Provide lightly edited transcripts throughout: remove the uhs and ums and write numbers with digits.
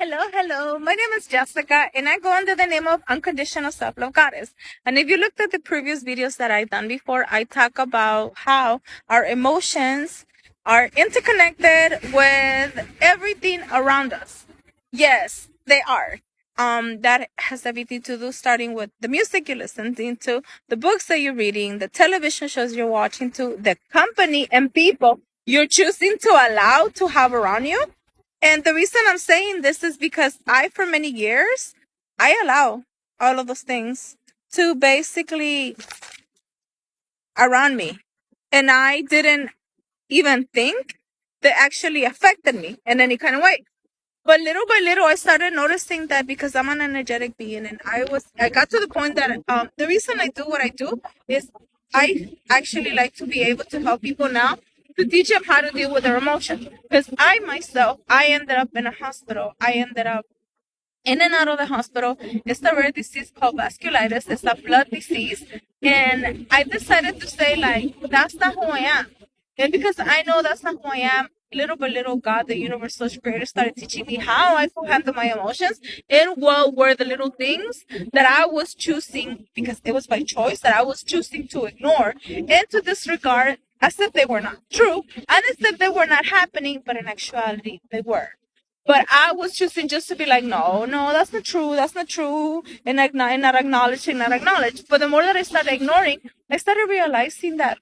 Hello. My name is Jessica, and I go under the name of Unconditional Self-Love Goddess. And if you looked at the previous videos that I've done before, I talk about how our emotions are interconnected with everything around us. Yes, they are. That has everything to do starting with the music you're listening to, the books that you're reading, the television shows you're watching, to the company and people you're choosing to allow to have around you. And the reason I'm saying this is because for many years, I allow all of those things to basically around me. And I didn't even think they actually affected me in any kind of way. But little by little, I started noticing that because I'm an energetic being, and I got to the point that the reason I do what I do is I actually like to be able to help people now to teach them how to deal with their emotions. Because I ended up in a hospital. I ended up in and out of the hospital. It's a rare disease called vasculitis. It's a blood disease. And I decided to say, like, that's not who I am. And because I know that's not who I am, little by little, God, the universal creator, started teaching me how I could handle my emotions and what were the little things that I was choosing, because it was by choice, that I was choosing to ignore and to disregard as if they were not true and as if they were not happening, but in actuality, they were. But I was choosing just to be like, no, that's not true, and not acknowledging. But the more that I started ignoring, I started realizing that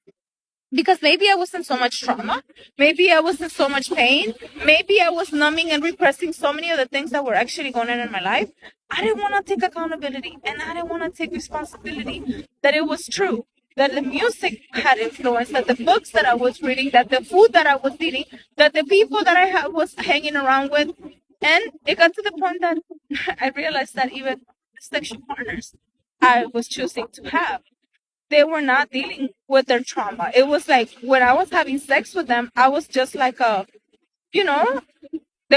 because maybe I was in so much trauma, maybe I was in so much pain, maybe I was numbing and repressing so many of the things that were actually going on in my life. I didn't want to take accountability, and I didn't want to take responsibility that it was true, that the music had influence, that the books that I was reading, that the food that I was eating, that the people that I was hanging around with. And it got to the point that I realized that even the sexual partners I was choosing to have, they were not dealing with their trauma. It was like when I was having sex with them, I was just like they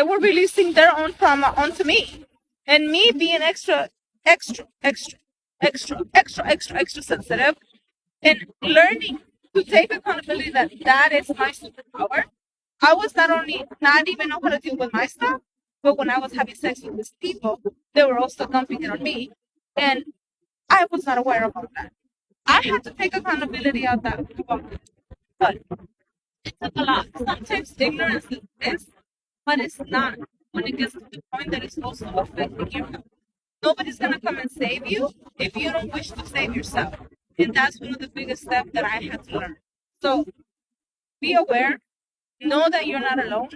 were releasing their own trauma onto me. And me being extra sensitive and learning to take accountability that is my superpower. I was not even know how to deal with my stuff, but when I was having sex with these people, they were also dumping it on me. And I was not aware about that. I had to take accountability of that. But it took a lot. Sometimes ignorance is this, but it's not when it gets to the point that it's also affecting your health. Nobody's going to come and save you if you don't wish to save yourself. And that's one of the biggest steps that I had to learn. So be aware. Know that you're not alone.